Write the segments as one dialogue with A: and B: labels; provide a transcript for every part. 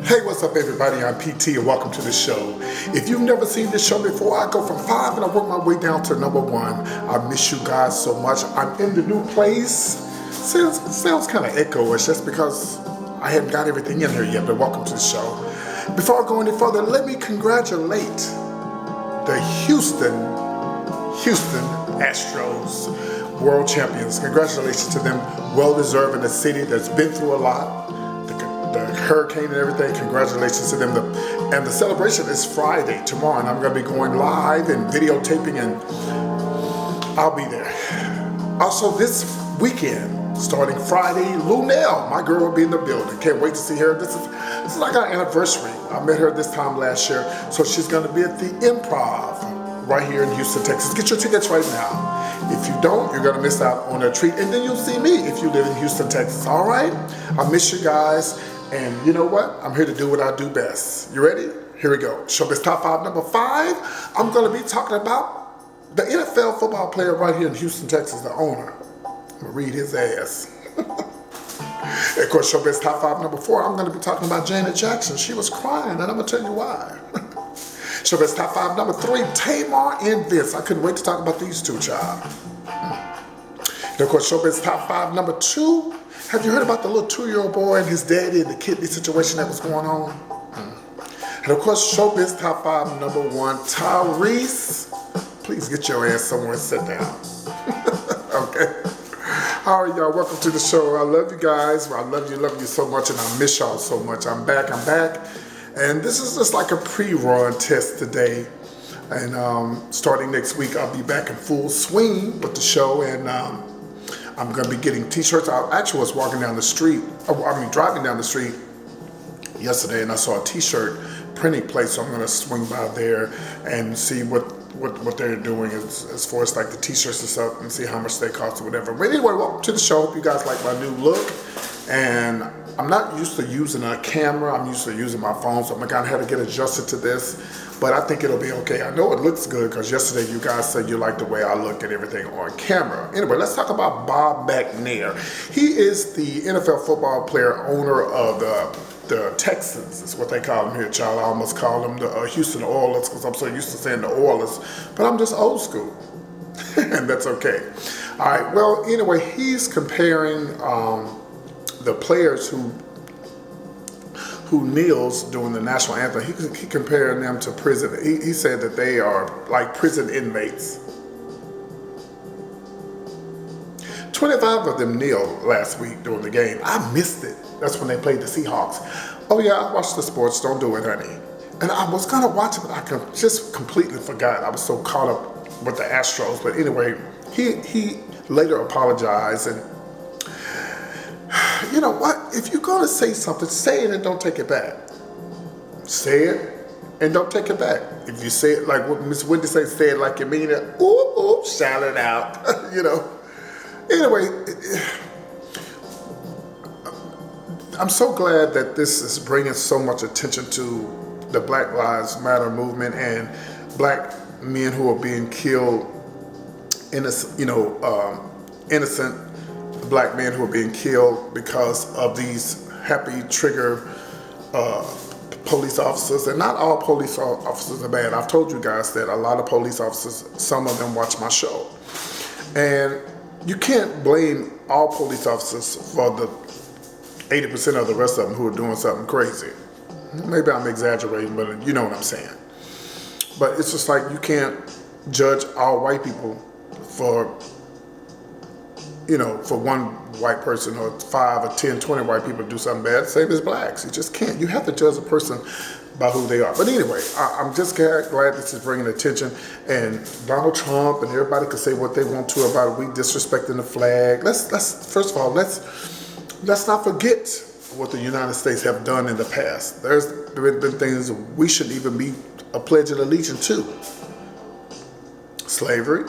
A: Hey, what's up everybody? I'm PT and welcome to the show. If you've never seen this show before, I go from 5 and I work my way down to number 1. I miss you guys so much. I'm in the new place. Sounds kind of echo-ish. That's because I hadn't got everything in here yet, but welcome to the show. Before I go any further, let me congratulate the Houston Astros world champions. Congratulations to them. Well-deserved in a city that's been through a lot. The hurricane and everything, congratulations to them. And the celebration is Friday, tomorrow, and I'm going to be going live and videotaping, and I'll be there. Also this weekend, starting Friday, Lunel, my girl, will be in the building. Can't wait to see her. This is like our anniversary. I met her this time last year, so she's going to be at the Improv right here in Houston, Texas. Get your tickets right now. If you don't, you're going to miss out on a treat, and then you'll see me if you live in Houston, Texas. All right? I miss you guys. And you know what? I'm here to do what I do best. You ready? Here we go. Showbiz Top 5 number 5. I'm going to be talking about the NFL football player right here in Houston, Texas, the owner. I'm going to read his ass. And of course, Showbiz Top 5 number 4, I'm going to be talking about Janet Jackson. She was crying, and I'm going to tell you why. Showbiz Top 5 number 3, Tamar and Vince. I couldn't wait to talk about these two, child. And of course, Showbiz Top 5 number 2. Have you heard about the little 2-year-old boy and his daddy and the kidney situation that was going on? And of course, Showbiz Top 5 number 1, Tyrese. Please get your ass somewhere and sit down. Okay. All right, y'all. Welcome to the show. I love you guys. I love you so much, and I miss y'all so much. I'm back. And this is just like a pre-run test today. And starting next week, I'll be back in full swing with the show, and I'm going to be getting t-shirts. I actually was driving down the street yesterday, and I saw a t-shirt printing place, so I'm going to swing by there and see what they're doing as far as like the t-shirts and stuff, and see how much they cost or whatever. But anyway, welcome to the show. Hope you guys like my new look. And I'm not used to using a camera. I'm used to using my phone, so I'm going to have to get adjusted to this. But I think it'll be okay. I know it looks good because yesterday you guys said you like the way I look and everything on camera. Anyway, let's talk about Bob McNair. He is the NFL football player, owner of the Texans. Is what they call him here, child. I almost call them the Houston Oilers because I'm so used to saying the Oilers. But I'm just old school. And that's okay. All right, well, anyway, he's comparing the players who kneels during the national anthem. He compared them to prison. He said that they are like prison inmates. 25 of them kneeled last week during the game. I missed it. That's when they played the Seahawks. Oh yeah, I watched the sports. Don't do it, honey. And I was gonna watch it, but I just completely forgot. I was so caught up with the Astros. But anyway, he later apologized, and you know what? If you're going to say something, say it and don't take it back. Say it and don't take it back. If you say it like what Miss Wendy says, say it like you mean it. Ooh, ooh, shout it out. You know. Anyway, I'm so glad that this is bringing so much attention to the Black Lives Matter movement and black men who are being killed, innocent black men who are being killed because of these happy trigger police officers. And not all police officers are bad. I've told you guys that a lot of police officers, some of them watch my show. And you can't blame all police officers for the 80% of the rest of them who are doing something crazy. Maybe I'm exaggerating, but you know what I'm saying. But it's just like you can't judge all white people for one white person or 5 or 10, 20 white people do something bad, same as blacks. You just can't. You have to judge a person by who they are. But anyway, I'm just glad this is bringing attention. And Donald Trump and everybody can say what they want to about we disrespecting the flag. Let's first of all, let's not forget what the United States have done in the past. There have been things we shouldn't even be pledging allegiance to. Slavery.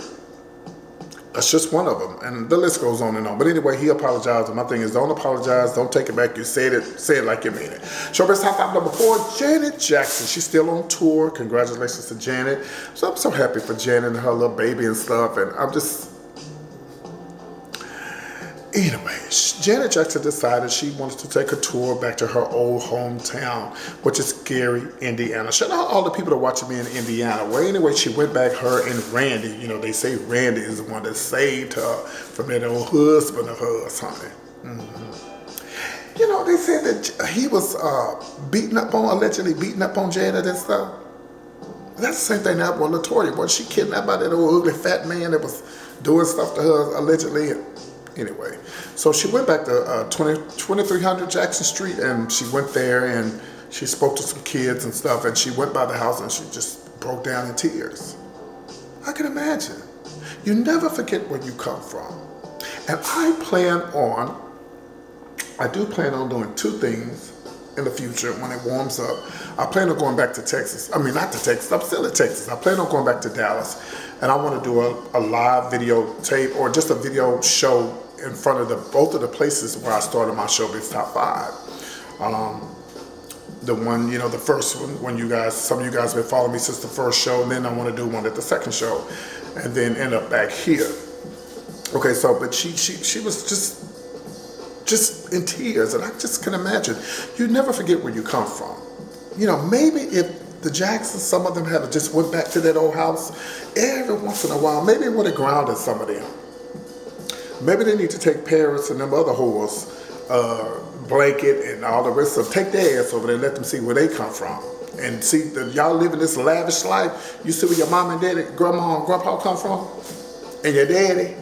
A: That's just one of them, and the list goes on and on. But anyway, he apologized, and my thing is, don't apologize, don't take it back. You say it like you mean it. Showbiz Top 5 number 4, Janet Jackson. She's still on tour. Congratulations to Janet. So I'm so happy for Janet and her little baby and stuff, and I'm just, Anyway, Janet Jackson decided she wanted to take a tour back to her old hometown, which is Gary, Indiana. Shout out all the people that are watching me in Indiana. Well, anyway, she went back, her and Randy. You know, they say Randy is the one that saved her from that old husband of hers, honey. You know, they said that he was allegedly beating up on Janet and stuff. That's the same thing that happened with LaToya. Was she kidnapped by that old ugly fat man that was doing stuff to her allegedly? Anyway, so she went back to 2300 Jackson Street, and she went there and she spoke to some kids and stuff, and she went by the house and she just broke down in tears. I can imagine. You never forget where you come from. And I do plan on doing two things in the future when it warms up. I plan on going back to Texas. I mean, not to Texas, I'm still in Texas. I plan on going back to Dallas, and I want to do a live video tape or just a video show in front of both of the places where I started my Showbiz Top 5. The one, you know, the first one, when some of you guys have been following me since the first show, and then I want to do one at the second show, and then end up back here. Okay, so, but she was just in tears, and I just can imagine. You never forget where you come from. You know, maybe if the Jacksons, some of them have just went back to that old house every once in a while, maybe it would have grounded some of them. Maybe they need to take Paris and them other whores, Blanket and all the rest of them, take their ass over there and let them see where they come from. And see that y'all living this lavish life. You see where your mom and daddy, grandma and grandpa come from? And your daddy?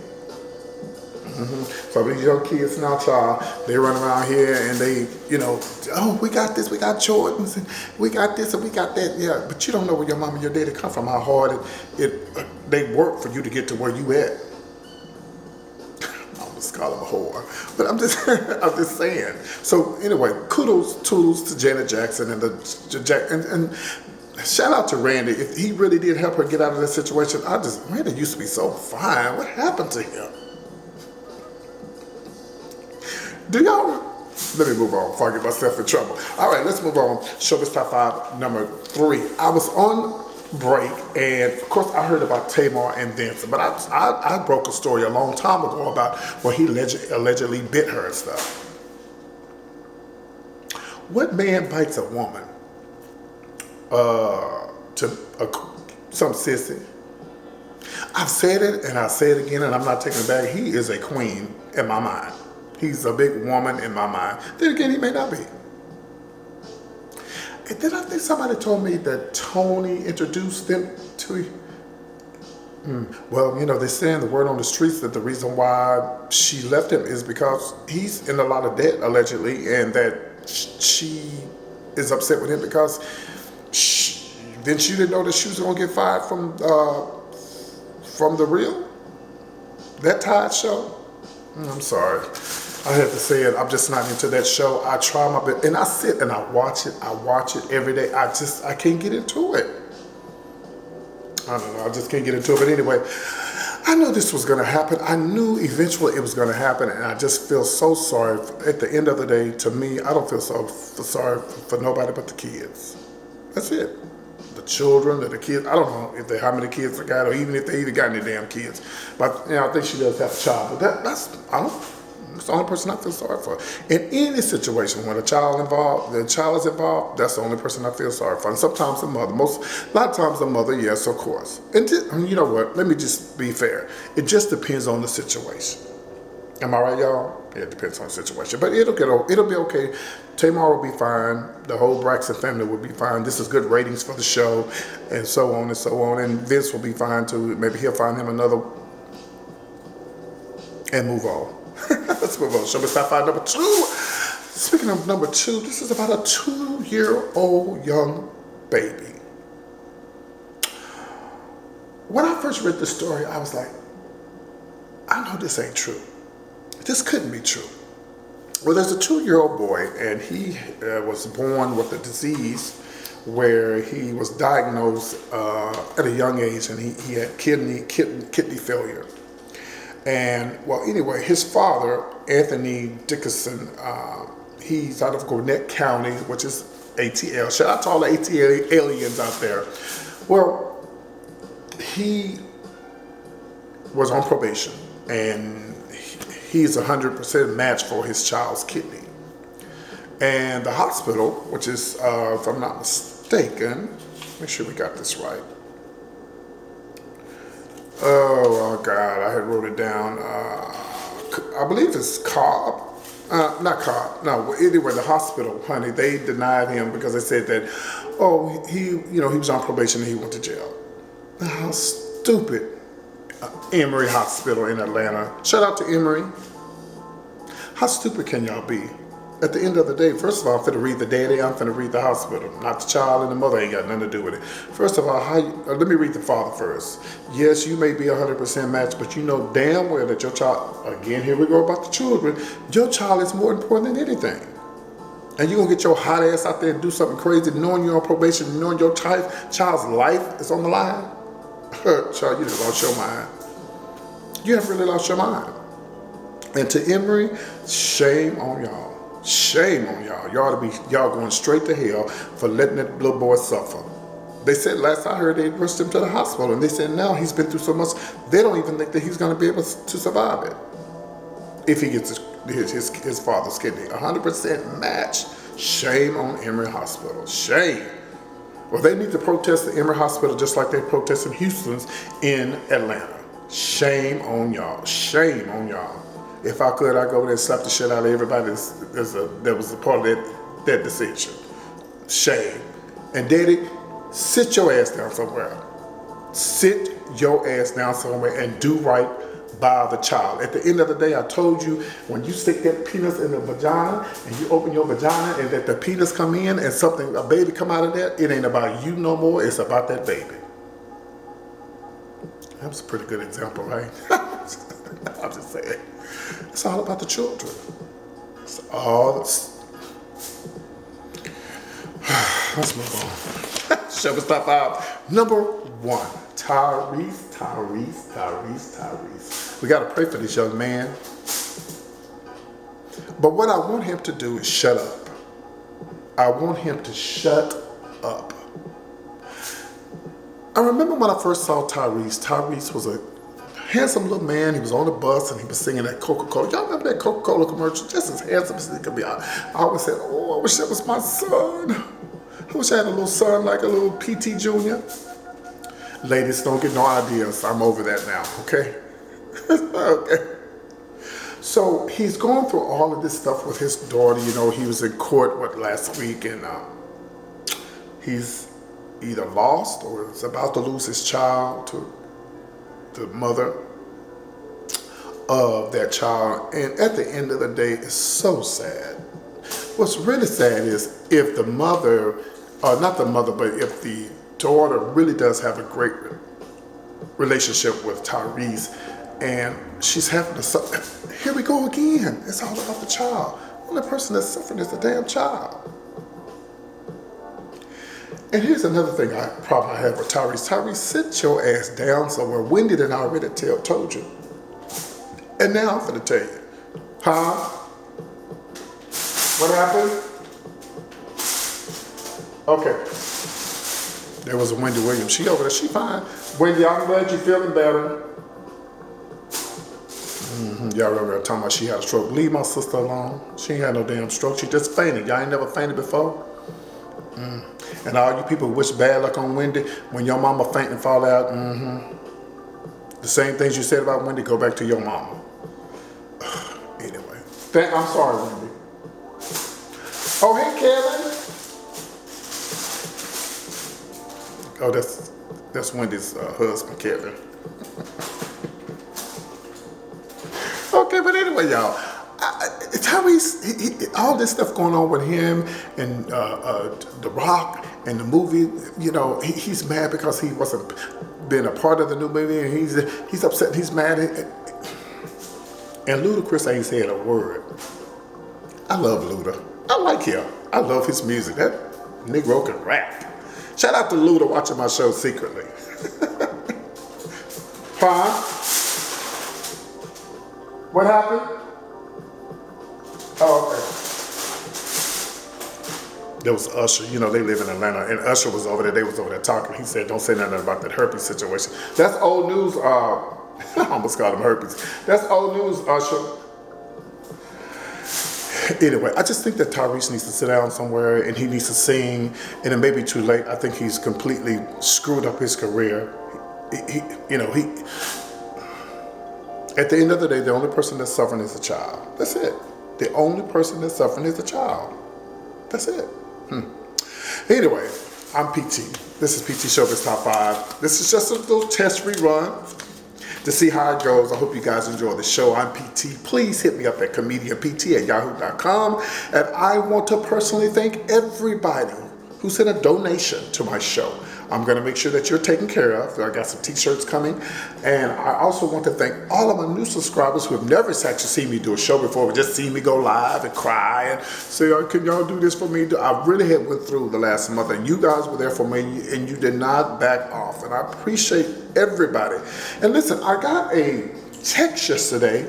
A: So these young kids now, child, they run around here and they, you know, oh, we got this, we got Jordans, and we got this and we got that. Yeah, but you don't know where your mom and your daddy come from, how hard they work for you to get to where you at. I'm just calling them a whore, but I'm just saying. So anyway, toodles to Janet Jackson and and shout out to Randy. If he really did help her get out of that situation, Randy used to be so fine. What happened to him? Let me move on before I get myself in trouble. All right, let's move on. Showbiz Top 5, number 3. I was on break, and of course I heard about Tamar and Vincent, but I broke a story a long time ago about where he allegedly bit her and stuff. What man bites a woman? Some sissy. I've said it, and I'll say it again, and I'm not taking it back. He is a queen in my mind. He's a big woman in my mind. Then again, he may not be. And then I think somebody told me that Tony introduced them to him. Well, you know, they're saying the word on the streets that the reason why she left him is because he's in a lot of debt, allegedly, and that she is upset with him because then she didn't know that she was going to get fired from the Real? That Tide show? I'm sorry. I have to say it. I'm just not into that show. I try my best, and I sit and I watch it. I watch it every day. I can't get into it. I don't know. I just can't get into it. But anyway, I knew this was going to happen. I knew eventually it was going to happen, and I just feel so sorry. At the end of the day, to me, I don't feel so sorry for nobody but the kids. That's it. The children or the kids. I don't know how many kids they got, or even if they even got any damn kids. But you know, I think she does have a child. But that's the only person I feel sorry for. In any situation, when the child is involved, that's the only person I feel sorry for. And sometimes the mother, a lot of times the mother, yes, of course. And you know what? Let me just be fair. It just depends on the situation. Am I right, y'all? Yeah, it depends on the situation. But it'll be okay. Tamar will be fine. The whole Braxton family will be fine. This is good ratings for the show, and so on and so on. And Vince will be fine too. Maybe he'll find him another and move on. Let's move on. Showbiz Top 5, number 2. Speaking of number 2, this is about a 2-year-old young baby. When I first read the story, I was like, I know this ain't true. This couldn't be true. Well, there's a 2-year-old boy, and he was born with a disease where he was diagnosed at a young age, and he had kidney failure. And, well, anyway, his father, Anthony Dickinson, he's out of Gwinnett County, which is ATL. Shout out to all the ATL aliens out there. Well, he was on probation, and he's 100% match for his child's kidney. And the hospital, which is, if I'm not mistaken, make sure we got this right. Oh God, I had wrote it down. I believe it's Cobb. Not Cobb. No, anyway, the hospital, honey, they denied him because they said that, oh, he was on probation and he went to jail. How stupid. Emory Hospital in Atlanta. Shout out to Emory. How stupid can y'all be? At the end of the day, first of all, I'm finna read the daddy, I'm finna read the hospital. Not the child and the mother ain't got nothing to do with it. First of all, let me read the father first. Yes, you may be 100% matched, but you know damn well that your child, again, here we go about the children, your child is more important than anything. And you're gonna get your hot ass out there and do something crazy knowing you're on probation, knowing your child's life is on the line? Child, you just lost your mind. You have really lost your mind. And to Emory, shame on y'all. Shame on y'all. Y'all going straight to hell for letting that little boy suffer. They said, last I heard, they rushed him to the hospital, and they said now he's been through so much, they don't even think that he's going to be able to survive it if he gets his father's kidney. 100% match. Shame on Emory Hospital. Shame. Well, they need to protest the Emory Hospital just like they protested Houston's in Atlanta. Shame on y'all. Shame on y'all. If I could, I'd go over there and slap the shit out of everybody that was a part of that decision. Shame. And daddy, sit your ass down somewhere. Sit your ass down somewhere and do right by the child. At the end of the day, I told you, when you stick that penis in the vagina and you open your vagina and that the penis come in and a baby come out of that, it ain't about you no more, it's about that baby. That was a pretty good example, right? I'm just saying. It's all about the children. It's all. Let's move on. Showbiz Top 5. Number 1, Tyrese. We got to pray for this young man. But what I want him to do is shut up. I want him to shut up. I remember when I first saw Tyrese. Tyrese was a handsome little man. He was on the bus and he was singing that Coca-Cola. Y'all remember that Coca-Cola commercial? Just as handsome as he could be. I always said, oh, I wish that was my son. I wish I had a little son like a little PT Junior. Ladies, don't get no ideas. I'm over that now, okay? Okay. So he's going through all of this stuff with his daughter. You know, he was in court, last week, and he's either lost or is about to lose his child to the mother of that child. And at the end of the day, it's so sad. What's really sad is if the mother, not the mother, but if the daughter really does have a great relationship with Tyrese, and she's having to suffer. Here we go again. It's all about the child. The only person that's suffering is the damn child. And here's another problem I have with Tyrese. Tyrese, sit your ass down somewhere. Wendy done already told you. And now I'm gonna tell you. Huh? What happened? Okay. There was a Wendy Williams. She over there. She fine. Wendy, I'm glad you're feeling better. Y'all remember talking about she had a stroke. Leave my sister alone. She ain't had no damn stroke. She just fainted. Y'all ain't never fainted before? And all you people wish bad luck on Wendy. When your mama faint and fall out, the same things you said about Wendy, go back to your mama. Anyway. I'm sorry, Wendy. Oh, hey, Kevin. Oh, that's Wendy's husband, Kevin. Okay, but anyway, y'all, Tyrese, all this stuff going on with him and The Rock and the movie, you know, he's mad because he wasn't being a part of the new movie, and he's upset, he's mad. And Ludacris ain't said a word. I love Luda. I like him. I love his music. That Negro can rap. Shout out to Luda watching my show secretly. Huh? What happened? Oh, okay. There was Usher. You know, they live in Atlanta, and Usher was over there. They was over there talking. He said, don't say nothing about that herpes situation. That's old news. I almost called him herpes. That's old news, Usher. Anyway, I just think that Tyrese needs to sit down somewhere and he needs to sing, and it may be too late. I think he's completely screwed up his career. At the end of the day, the only person that's suffering is the child. That's it. The only person that's suffering is the child. That's it. Anyway, I'm PT. This is PT Showbiz Top 5. This is just a little test rerun to see how it goes. I hope you guys enjoy the show. I'm PT. Please hit me up at comedianpt@yahoo.com. And I want to personally thank everybody who sent a donation to my show. I'm going to make sure that you're taken care of. I got some t-shirts coming. And I also want to thank all of my new subscribers who have never actually seen me do a show before, but just seen me go live and cry and say, oh, can y'all do this for me? I really had went through the last month, and you guys were there for me, and you did not back off. And I appreciate everybody. And listen, I got a text yesterday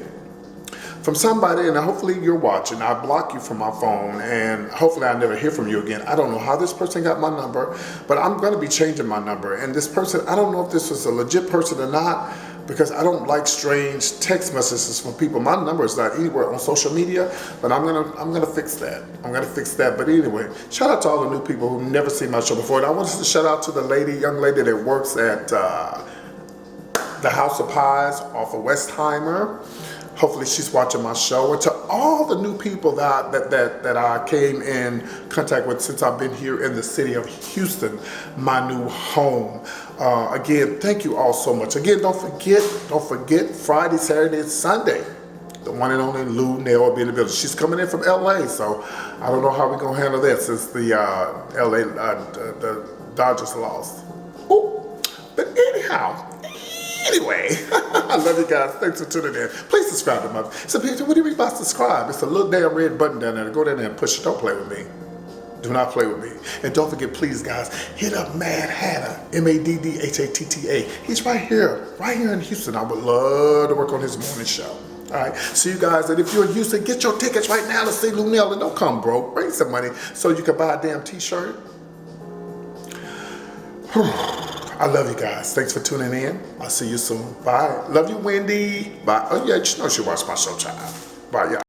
A: from somebody, and hopefully you're watching. I block you from my phone, and hopefully I never hear from you again. I don't know how this person got my number, but I'm going to be changing my number. And this person, I don't know if this was a legit person or not, because I don't like strange text messages from people. My number is not anywhere on social media, but I'm gonna fix that. I'm gonna fix that. But anyway, shout out to all the new people who've never seen my show before. And I wanted to shout out to the young lady that works at the House of Pies off of Westheimer. Hopefully she's watching my show. And to all the new people that I came in contact with since I've been here in the city of Houston, my new home. Again, thank you all so much. Again, don't forget Friday, Saturday, and Sunday. The one and only Lou Nail will be in the building. She's coming in from LA, so I don't know how we're gonna handle that since the LA the Dodgers lost. Ooh. But anyhow. Anyway, I love you guys. Thanks for tuning in. Please subscribe to my... So, Peter, what do you mean by subscribe? It's a little damn red button down there. Go down there and push it. Don't play with me. Do not play with me. And don't forget, please, guys, hit up Mad Hatter, MADDHATTA. He's right here in Houston. I would love to work on his morning show. All right, see you guys. And if you're in Houston, get your tickets right now to see Lou Nail. And don't come broke. Bring some money so you can buy a damn t-shirt. I love you guys. Thanks for tuning in. I'll see you soon. Bye. Love you, Wendy. Bye. Oh, yeah, you know she watched my show, child. Bye, y'all.